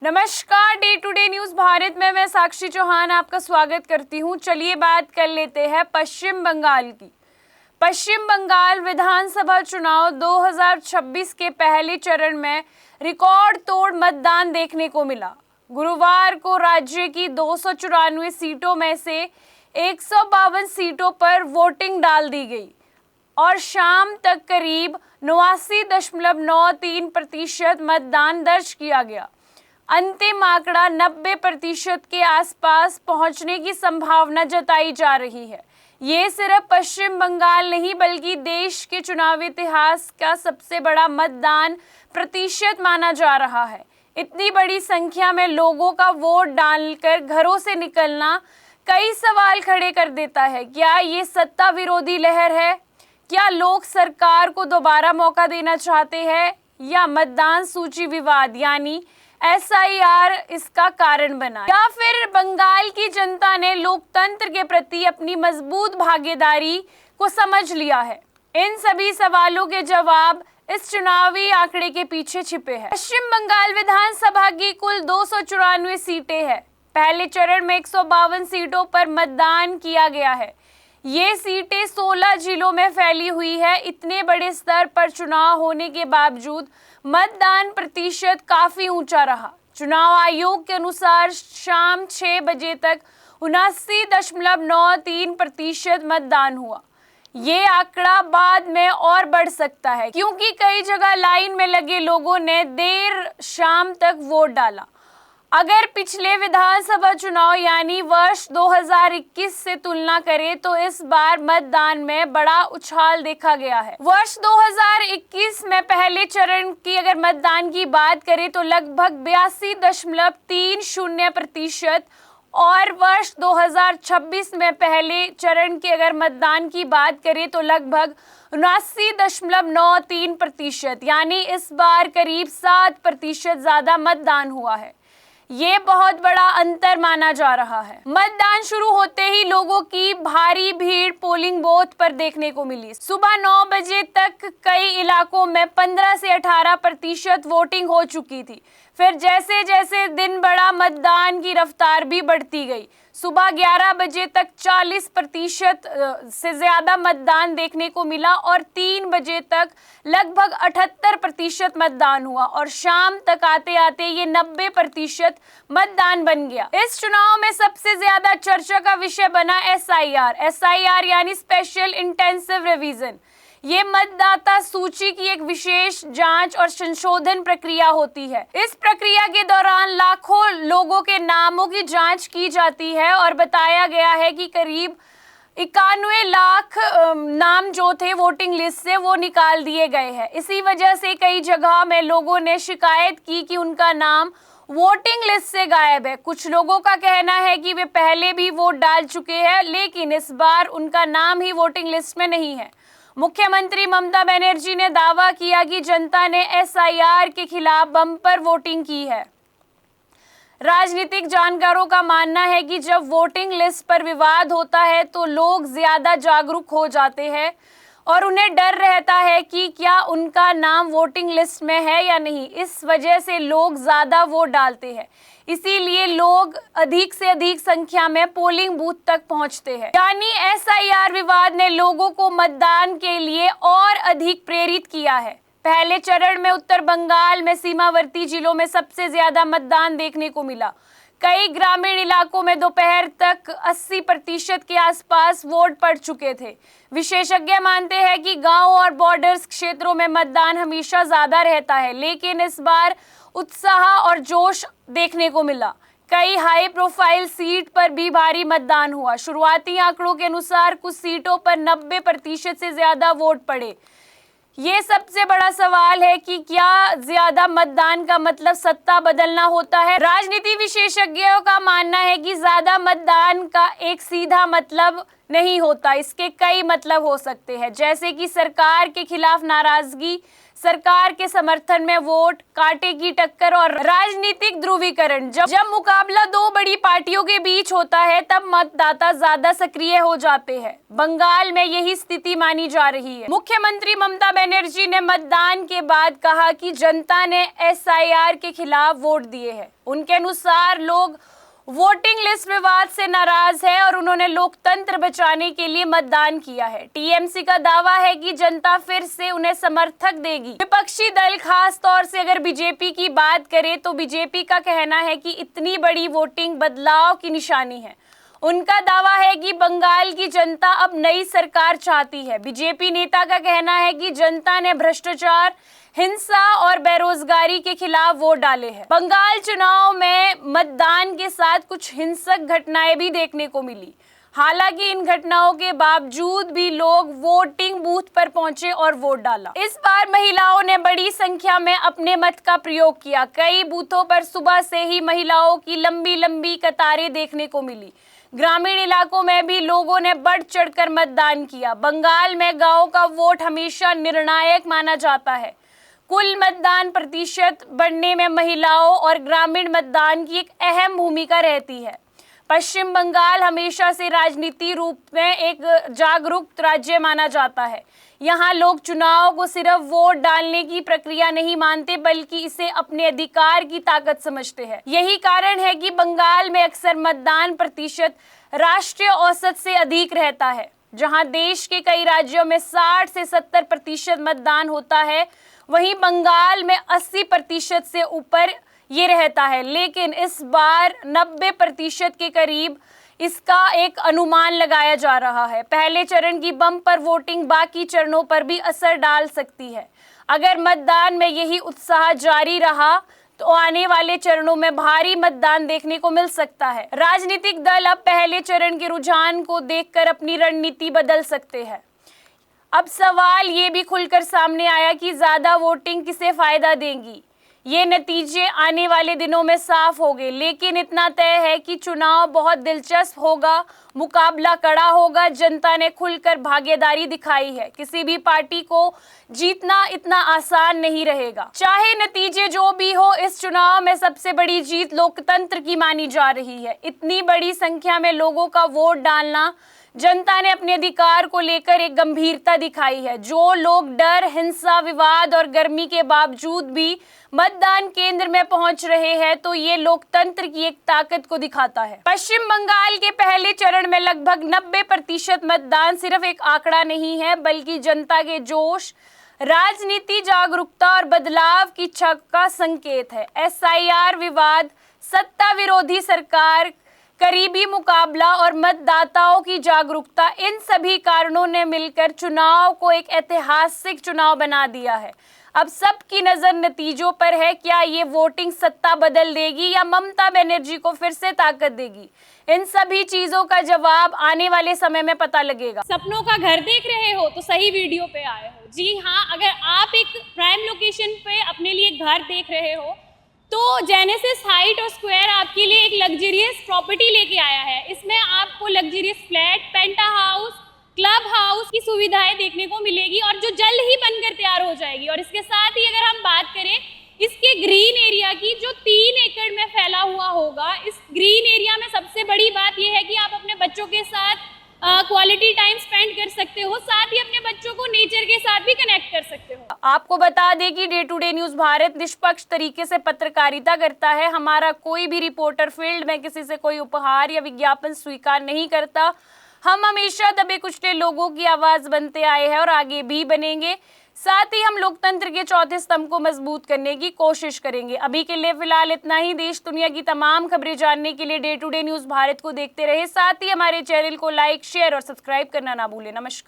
नमस्कार, Day to Day News Bharat में मैं साक्षी चौहान आपका स्वागत करती हूं। चलिए बात कर लेते हैं पश्चिम बंगाल की। पश्चिम बंगाल विधानसभा चुनाव 2026 के पहले चरण में रिकॉर्ड तोड़ मतदान देखने को मिला। गुरुवार को राज्य की 294 सीटों में से 152 सीटों पर वोटिंग डाल दी गई और शाम तक करीब 89.93% मतदान दर्ज किया गया। अंतिम आंकड़ा 90% के आसपास पहुंचने की संभावना जताई जा रही है। ये सिर्फ पश्चिम बंगाल नहीं बल्कि देश के चुनावी इतिहास का सबसे बड़ा मतदान प्रतिशत माना जा रहा है। इतनी बड़ी संख्या में लोगों का वोट डालकर घरों से निकलना कई सवाल खड़े कर देता है। क्या ये सत्ता विरोधी लहर है? क्या लोग सरकार को दोबारा मौका देना चाहते हैं या मतदान सूची विवाद यानी SIR इसका कारण बना, या फिर बंगाल की जनता ने लोकतंत्र के प्रति अपनी मजबूत भागीदारी को समझ लिया है? इन सभी सवालों के जवाब इस चुनावी आंकड़े के पीछे छिपे हैं। पश्चिम बंगाल विधानसभा की कुल 294 सीटें हैं। पहले चरण में 152 सीटों पर मतदान किया गया है। ये सीटें 16 जिलों में फैली हुई है। इतने बड़े स्तर पर चुनाव होने के बावजूद मतदान प्रतिशत काफी ऊंचा रहा। चुनाव आयोग के अनुसार शाम 6 बजे तक 79.93% मतदान हुआ। ये आंकड़ा बाद में और बढ़ सकता है क्योंकि कई जगह लाइन में लगे लोगों ने देर शाम तक वोट डाला। अगर पिछले विधानसभा चुनाव यानी वर्ष 2021 से तुलना करें तो इस बार मतदान में बड़ा उछाल देखा गया है। वर्ष 2021 में पहले चरण की अगर मतदान की बात करें तो लगभग 82.30% और वर्ष 2026 में पहले चरण के अगर मतदान की बात करें तो लगभग 79.93%, यानी इस बार करीब 7% ज्यादा मतदान हुआ है। ये बहुत बड़ा अंतर माना जा रहा है। मतदान शुरू होते ही लोगों की भारी भीड़ पोलिंग बूथ पर देखने को मिली। सुबह 9 बजे तक कई इलाकों में 15 से 18% वोटिंग हो चुकी थी। फिर जैसे जैसे दिन बढ़ा मतदान की रफ्तार भी बढ़ती गई। सुबह 11 बजे तक 40% से ज्यादा मतदान देखने को मिला और 3 बजे तक लगभग 78% मतदान हुआ और शाम तक आते आते ये 90% मतदान बन गया। इस चुनाव में सबसे ज्यादा चर्चा का विषय बना SIR यानी स्पेशल इंटेंसिव रिवीजन। ये मतदाता सूची की एक विशेष जांच और संशोधन प्रक्रिया होती है। इस प्रक्रिया के दौरान लाखों लोगों के नामों की जांच की जाती है और बताया गया है कि करीब 91 लाख नाम जो थे वोटिंग लिस्ट से वो निकाल दिए गए हैं। इसी वजह से कई जगह में लोगों ने शिकायत की कि उनका नाम वोटिंग लिस्ट से गायब है। कुछ लोगों का कहना है कि वे पहले भी वोट डाल चुके हैं लेकिन इस बार उनका नाम ही वोटिंग लिस्ट में नहीं है। मुख्यमंत्री ममता बनर्जी ने दावा किया कि जनता ने SIR के खिलाफ बम्पर वोटिंग की है। राजनीतिक जानकारों का मानना है कि जब वोटिंग लिस्ट पर विवाद होता है तो लोग ज्यादा जागरूक हो जाते हैं और उन्हें डर रहता है कि क्या उनका नाम वोटिंग लिस्ट में है या नहीं। इस वजह से लोग ज्यादा वोट डालते हैं। इसीलिए लोग अधिक से अधिक संख्या में पोलिंग बूथ तक पहुंचते हैं। यानी SIR विवाद ने लोगों को मतदान के लिए और अधिक प्रेरित किया है। पहले चरण में उत्तर बंगाल में सीमावर्ती जिलों में सबसे ज्यादा मतदान देखने को मिला। कई ग्रामीण इलाकों में दोपहर तक 80% के आसपास वोट पड़ चुके थे। विशेषज्ञ मानते हैं कि गांव और बॉर्डर्स क्षेत्रों में मतदान हमेशा ज्यादा रहता है लेकिन इस बार उत्साह और जोश देखने को मिला। कई हाई प्रोफाइल सीट पर भी भारी मतदान हुआ। शुरुआती आंकड़ों के अनुसार कुछ सीटों पर 90% से ज्यादा वोट पड़े। ये सबसे बड़ा सवाल है कि क्या ज्यादा मतदान का मतलब सत्ता बदलना होता है? राजनीति विशेषज्ञों का मानना है कि ज्यादा मतदान का एक सीधा मतलब नहीं होता। इसके कई मतलब हो सकते हैं, जैसे कि सरकार के खिलाफ नाराजगी, सरकार के समर्थन में वोट, कांटे की टक्कर और राजनीतिक ध्रुवीकरण। जब मुकाबला दो बड़ी पार्टियों के बीच होता है तब मतदाता ज्यादा सक्रिय हो जाते हैं। बंगाल में यही स्थिति मानी जा रही है। मुख्यमंत्री ममता बनर्जी ने मतदान के बाद कहा कि जनता ने SIR के खिलाफ वोट दिए हैं। उनके अनुसार लोग वोटिंग लिस्ट विवाद से नाराज है और उन्होंने लोकतंत्र बचाने के लिए मतदान किया है। TMC का दावा है कि जनता फिर से उन्हें समर्थक देगी। विपक्षी दल खास तौर से अगर बीजेपी की बात करें तो बीजेपी का कहना है कि इतनी बड़ी वोटिंग बदलाव की निशानी है। उनका दावा है कि बंगाल की जनता अब नई सरकार चाहती है। बीजेपी नेता का कहना है कि जनता ने भ्रष्टाचार, हिंसा और बेरोजगारी के खिलाफ वोट डाले हैं। बंगाल चुनाव में मतदान के साथ कुछ हिंसक घटनाएं भी देखने को मिली। हालांकि इन घटनाओं के बावजूद भी लोग वोटिंग बूथ पर पहुंचे और वोट डाला। इस बार महिलाओं ने बड़ी संख्या में अपने मत का प्रयोग किया। कई बूथों पर सुबह से ही महिलाओं की लंबी लंबी कतारें देखने को मिली। ग्रामीण इलाकों में भी लोगों ने बढ़ चढ़कर मतदान किया। बंगाल में गांव का वोट हमेशा निर्णायक माना जाता है। कुल मतदान प्रतिशत बढ़ने में महिलाओं और ग्रामीण मतदान की एक अहम भूमिका रहती है। पश्चिम बंगाल हमेशा से राजनीतिक रूप में एक जागरूक राज्य माना जाता है। यहाँ लोग चुनाव को सिर्फ वोट डालने की प्रक्रिया नहीं मानते बल्कि इसे अपने अधिकार की ताकत समझते हैं। यही कारण है कि बंगाल में अक्सर मतदान प्रतिशत राष्ट्रीय औसत से अधिक रहता है। जहाँ देश के कई राज्यों में 60 से 70% मतदान होता है, वहीं बंगाल में 80% से ऊपर ये रहता है। लेकिन इस बार 90% के करीब इसका एक अनुमान लगाया जा रहा है। पहले चरण की बम्पर वोटिंग बाकी चरणों पर भी असर डाल सकती है। अगर मतदान में यही उत्साह जारी रहा तो आने वाले चरणों में भारी मतदान देखने को मिल सकता है। राजनीतिक दल अब पहले चरण के रुझान को देखकर अपनी रणनीति बदल सकते हैं। अब सवाल ये भी खुलकर सामने आया कि ज्यादा वोटिंग किसे फायदा देगी। ये नतीजे आने वाले दिनों में साफ होंगे, लेकिन इतना तय है कि चुनाव बहुत दिलचस्प होगा, मुकाबला कड़ा होगा। जनता ने खुलकर भागीदारी दिखाई है। किसी भी पार्टी को जीतना इतना आसान नहीं रहेगा। चाहे नतीजे जो भी हो, इस चुनाव में सबसे बड़ी जीत लोकतंत्र की मानी जा रही है। इतनी बड़ी संख्या में लोगों का वोट डालना, जनता ने अपने अधिकार को लेकर एक गंभीरता दिखाई है। जो लोग डर, हिंसा, विवाद और गर्मी के बावजूद भी मतदान केंद्र में पहुंच रहे हैं, तो ये लोकतंत्र की एक ताकत को दिखाता है। पश्चिम बंगाल के पहले चरण में लगभग 90% मतदान सिर्फ एक आंकड़ा नहीं है, बल्कि जनता के जोश, राजनीति जागरूकता और बदलाव की इच्छा का संकेत है। SIR विवाद, सत्ता विरोधी सरकार, करीबी मुकाबला और मतदाताओं की जागरूकता, इन सभी कारणों ने मिलकर चुनाव को एक ऐतिहासिक चुनाव बना दिया है। अब सबकी नजर नतीजों पर है। क्या ये वोटिंग सत्ता बदल देगी या ममता बनर्जी को फिर से ताकत देगी? इन सभी चीजों का जवाब आने वाले समय में पता लगेगा। सपनों का घर देख रहे हो तो सही वीडियो पे आए हो। जी हाँ, अगर आप एक प्राइम लोकेशन पे अपने लिए घर देख रहे हो तो जेनेसिस हाइट और स्क्वायर आपके लिए एक लग्जरियस प्रॉपर्टी लेके आया है। इसमें आपको लग्जरियस फ्लैट, पेंटा हाउस, क्लब हाउस की सुविधाएं देखने को मिलेगी और जो जल्द ही बनकर तैयार हो जाएगी। और इसके साथ ही अगर हम बात करें इसके ग्रीन एरिया की, जो 3 एकड़ में फैला हुआ होगा, इस ग्रीन एरिया में सबसे बड़ी बात यह है कि आप अपने बच्चों के साथ क्वालिटी टाइम स्पेंड कर सकते हो, साथ ही अपने बच्चों को नेचर के साथ भी कनेक्ट कर सकते हो। आपको बता दें कि Day to Day News Bharat निष्पक्ष तरीके से पत्रकारिता करता है। हमारा कोई भी रिपोर्टर फील्ड में किसी से कोई उपहार या विज्ञापन स्वीकार नहीं करता। हम हमेशा दबे कुचले लोगों की आवाज बनते आए हैं और आगे भी बनेंगे। साथ ही हम लोकतंत्र के चौथे स्तंभ को मजबूत करने की कोशिश करेंगे। अभी के लिए फिलहाल इतना ही। देश दुनिया की तमाम खबरें जानने के लिए Day to Day News Bharat को देखते रहे। साथ ही हमारे चैनल को लाइक, शेयर और सब्सक्राइब करना ना भूलें। नमस्कार।